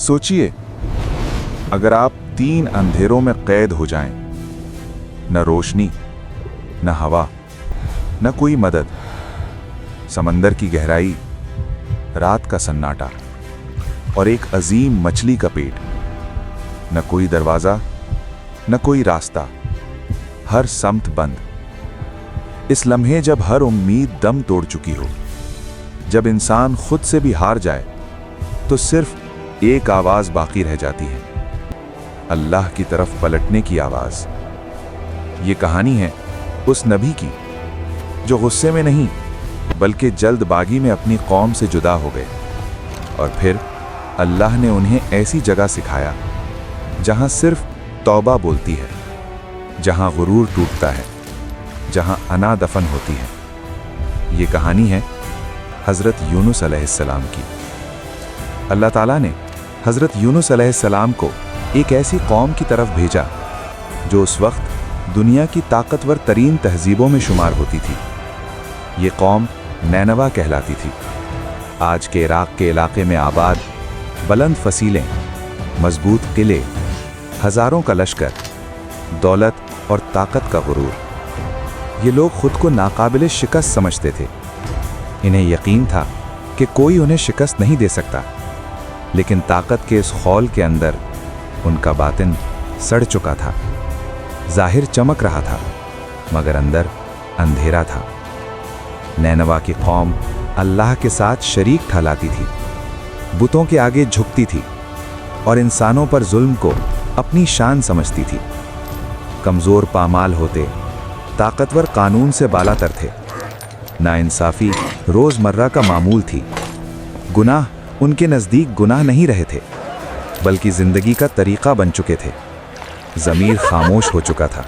सोचिए, अगर आप 3 अंधेरों में कैद हो जाएं, न रोशनी, न हवा, न कोई मदद, समंदर की गहराई, रात का सन्नाटा और एक अजीम मछली का पेट, न कोई दरवाजा, न कोई रास्ता, हर समत बंद। इस लम्हे जब हर उम्मीद दम तोड़ चुकी हो, जब इंसान खुद से भी हार जाए, तो सिर्फ एक आवाज बाकी रह जाती है, अल्लाह की तरफ पलटने की आवाज। ये कहानी है उस नबी की जो गुस्से में नहीं बल्कि जल्दबागी में अपनी कौम से जुदा हो गए, और फिर अल्लाह ने उन्हें ऐसी जगह सिखाया जहां सिर्फ तौबा बोलती है, जहां गुरूर टूटता है, जहां अना दफन होती है। ये कहानी है हज़रत यूनुस अलैहिस्सलाम की। अल्लाह ताला ने हज़रत यूनुस अलैहिस्सलाम को एक ऐसी कौम की तरफ भेजा जो उस वक्त दुनिया की ताकतवर तरीन तहजीबों में शुमार होती थी। ये कौम नैनवा कहलाती थी। आज के इराक के इलाके में आबाद बुलंद फसीलें, मजबूत किले, हजारों का लश्कर, दौलत और ताकत का गुरूर। ये लोग खुद को नाकाबिले शिकस्त समझते थे। इन्हें यकीन था कि कोई उन्हें शिकस्त नहीं दे सकता, लेकिन ताकत के इस खौल के अंदर उनका बातिन सड़ चुका था। जाहिर चमक रहा था, मगर अंदर अंधेरा था। नैनवा की कौम अल्लाह के साथ शरीक ठहराती थी, बुतों के आगे झुकती थी और इंसानों पर जुल्म को अपनी शान समझती थी। कमज़ोर पामाल होते, ताकतवर कानून से बालातर थे। नाइंसाफ़ी रोज़मर्रा का मामूल थी। गुनाह उनके नज़दीक गुनाह नहीं रहे थे, बल्कि ज़िंदगी का तरीक़ा बन चुके थे। ज़मीर खामोश हो चुका था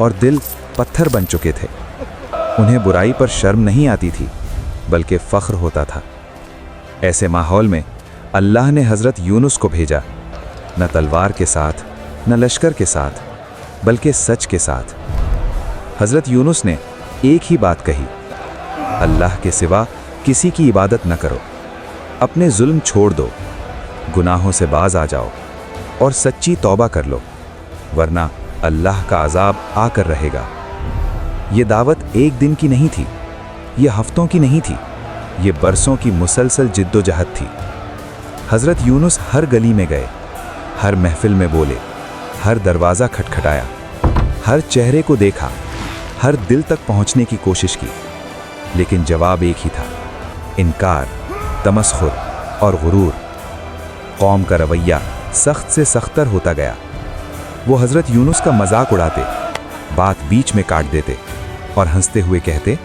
और दिल पत्थर बन चुके थे। उन्हें बुराई पर शर्म नहीं आती थी, बल्कि फ़ख्र होता था। ऐसे माहौल में अल्लाह ने हज़रत यूनुस को भेजा, न तलवार के साथ, न लश्कर के साथ, बल्कि सच के साथ। हज़रत यूनुस ने एक ही बात कही, अल्लाह के सिवा किसी की इबादत न करो, अपने जुल्म छोड़ दो, गुनाहों से बाज आ जाओ और सच्ची तौबा कर लो, वरना अल्लाह का अजाब आकर रहेगा। ये दावत एक दिन की नहीं थी, ये हफ्तों की नहीं थी, ये बरसों की मुसलसल जिद्दोजहद थी। हज़रत यूनुस हर गली में गए, हर महफिल में बोले, हर दरवाज़ा खटखटाया, हर चेहरे को देखा, हर दिल तक पहुंचने की कोशिश की, लेकिन जवाब एक ही था, इनकार, तमस्खुर और गुरूर। कौम का रवैया सख्त से सख्तर होता गया। वो हज़रत यूनुस का मजाक उड़ाते, बात बीच में काट देते और हंसते हुए कहते,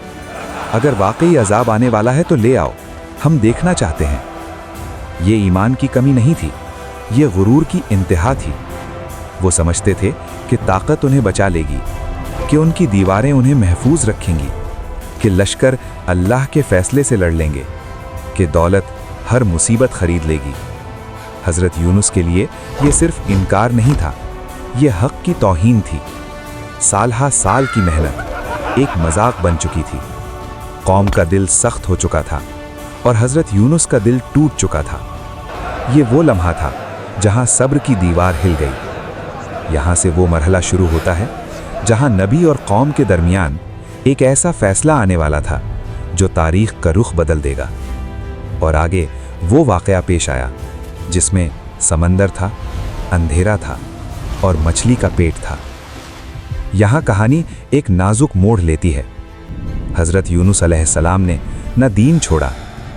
अगर वाकई अजाब आने वाला है तो ले आओ, हम देखना चाहते हैं। ये ईमान की कमी नहीं थी, ये गुरूर की इंतहा थी। वो समझते थे कि ताकत उन्हें बचा लेगी, कि उनकी दीवारें उन्हें महफूज रखेंगी, कि लश्कर अल्लाह के फैसले से लड़ लेंगे, कि दौलत हर मुसीबत खरीद लेगी। हज़रत यूनुस के लिए ये सिर्फ इनकार नहीं था, ये हक़ की तौहीन थी। साल हा साल की मेहनत एक मजाक बन चुकी थी। कौम का दिल सख्त हो चुका था और हज़रत यूनुस का दिल टूट चुका था। ये वो लम्हा था जहां सब्र की दीवार हिल गई। यहाँ से वो मरहला शुरू होता है जहां नबी और कौम के दरमियान एक ऐसा फैसला आने वाला था जो तारीख़ का रुख बदल देगा। और आगे वो वाक़या पेश आया जिसमें समंदर था, अंधेरा था और मछली का पेट था। यहाँ कहानी एक नाजुक मोड़ लेती है। हज़रत यूनुस अलैहिस्सलाम ने न दीन छोड़ा,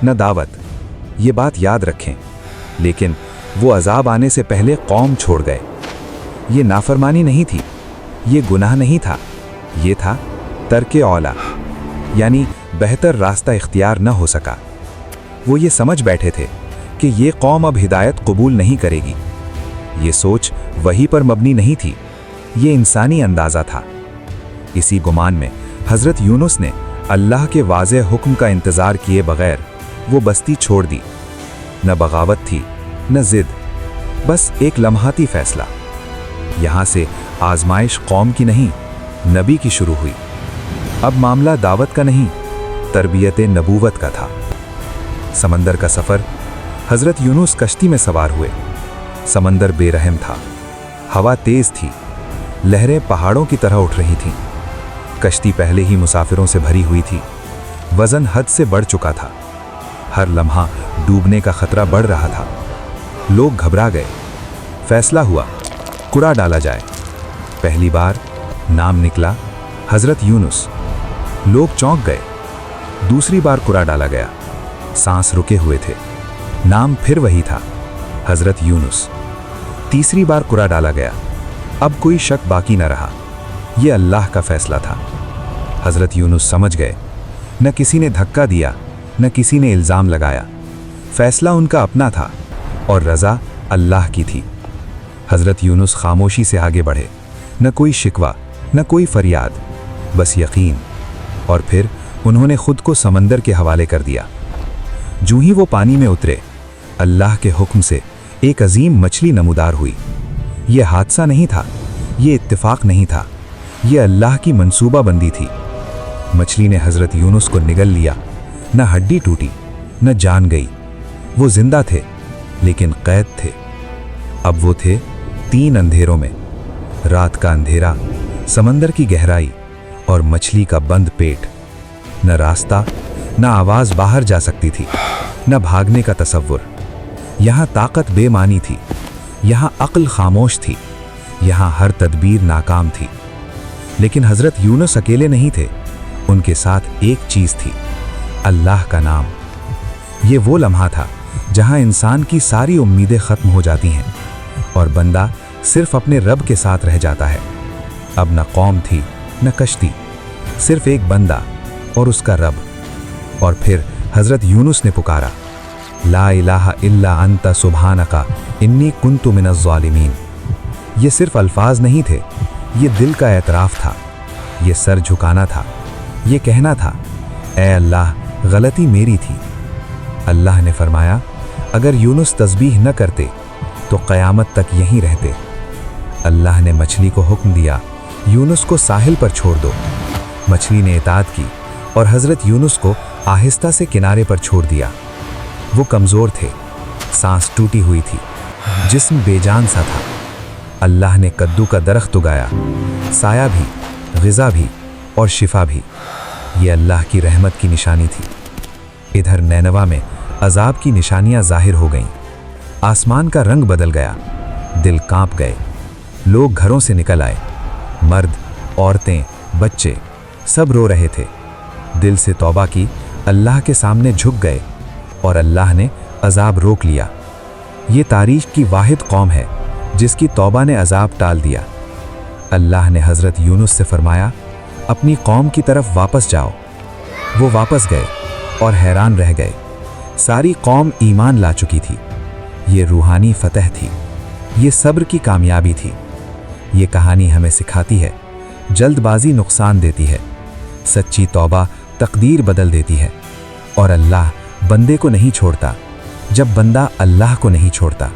न दावत, ये बात याद रखें, लेकिन वो अजाब आने से पहले कौम छोड़ गए। ये नाफरमानी नहीं थी, ये गुनाह नहीं था, ये था तर्के औला, यानी बेहतर रास्ता इख्तियार न हो सका। वो ये समझ बैठे थे कि ये कौम अब हिदायत कबूल नहीं करेगी। ये सोच वही पर मबनी नहीं थी, ये इंसानी अंदाज़ा था। इसी गुमान में हज़रत यूनुस ने अल्लाह के वाज़ेह हुक्म का इंतज़ार किए बग़ैर वो बस्ती छोड़ दी। न बगावत थी, न ज़िद, बस एक लम्हाती फ़ैसला। यहाँ से आज़माइश कौम की नहीं, नबी की शुरू हुई। अब मामला दावत का नहीं, तरबियत नबूवत का था। समंदर का सफ़र हजरत यूनुस कश्ती में सवार हुए। समंदर बेरहम था, हवा तेज थी, लहरें पहाड़ों की तरह उठ रही थीं। कश्ती पहले ही मुसाफिरों से भरी हुई थी, वजन हद से बढ़ चुका था। हर लम्हा डूबने का खतरा बढ़ रहा था। लोग घबरा गए। फैसला हुआ, कुड़ा डाला जाए। पहली बार नाम निकला, हजरत यूनुस। लोग चौंक गए। दूसरी बार कुड़ा डाला गया, सांस रुके हुए थे। नाम फिर वही था, हजरत यूनुस। तीसरी बार कुड़ा डाला गया, अब कोई शक बाकी न रहा, यह अल्लाह का फैसला था। हजरत यूनुस समझ गए, न किसी ने धक्का दिया, न किसी ने इल्जाम लगाया। फैसला उनका अपना था और रजा अल्लाह की थी। हजरत यूनुस खामोशी से आगे बढ़े, न कोई शिकवा, न कोई फरियाद, बस यकीन। और फिर उन्होंने खुद को समंदर के हवाले कर दिया। जूं ही वो पानी में उतरे, अल्लाह के हुक्म से एक अजीम मछली नमूदार हुई। ये हादसा नहीं था, ये इत्तेफाक नहीं था, ये अल्लाह की मंसूबाबंदी थी। मछली ने हजरत यूनुस को निगल लिया, न हड्डी टूटी, न जान गई। वो जिंदा थे, लेकिन कैद थे। अब वो थे 3 अंधेरों में, रात का अंधेरा, समंदर की गहराई और मछली का बंद पेट। न रास्ता, न आवाज बाहर जा सकती थी, न भागने का तसव्वुर। यहां ताकत बेमानी थी, यहां अक्ल खामोश थी, यहां हर तदबीर नाकाम थी। लेकिन हजरत यूनुस अकेले नहीं थे, उनके साथ एक चीज थी, अल्लाह का नाम। ये वो लम्हा था जहां इंसान की सारी उम्मीदें खत्म हो जाती हैं और बंदा सिर्फ अपने रब के साथ रह जाता है। अब न कौम थी, न कश्ती, सिर्फ एक बंदा और उसका रब। और फिर हजरत यूनुस ने पुकारा, ला इलाहा इल्ला अंता सुब्हानका इन्नी कुन्तु मिनज़ ज़ालिमीन। ये सिर्फ अल्फाज नहीं थे, ये दिल का एतराफ़ था, ये सर झुकाना था, ये कहना था, ए अल्लाह, गलती मेरी थी। अल्लाह ने फरमाया, अगर यूनुस तस्बीह न करते तो क़यामत तक यहीं रहते। अल्लाह ने मछली को हुक्म दिया, यूनुस को साहिल पर छोड़ दो। मछली ने इताअत की और हजरत यूनुस को आहिस्ता से किनारे पर छोड़ दिया। वो कमज़ोर थे, सांस टूटी हुई थी, जिस्म बेजान सा था। अल्लाह ने कद्दू का दरख्त उगाया, साया भी, ग़िज़ा भी और शिफा भी। ये अल्लाह की रहमत की निशानी थी। इधर नैनवा में अजाब की निशानियां ज़ाहिर हो गईं। आसमान का रंग बदल गया, दिल कांप गए। लोग घरों से निकल आए, मर्द, औरतें, बच्चे सब रो रहे थे। दिल से तौबा की, अल्लाह के सामने झुक गए और अल्लाह ने अजाब रोक लिया। ये तारीख की वाहिद कौम है जिसकी तौबा ने अजाब टाल दिया। अल्लाह ने हजरत यूनुस से फरमाया, अपनी कौम की तरफ वापस जाओ। वो वापस गए और हैरान रह गए। सारी कौम ईमान ला चुकी थी। ये रूहानी फतह थी, ये सब्र की कामयाबी थी। ये कहानी हमें सिखाती है, जल्दबाजी नुकसान देती है, सच्ची तौबा तकदीर बदल देती है और अल्लाह बंदे को नहीं छोड़ता जब बंदा अल्लाह को नहीं छोड़ता।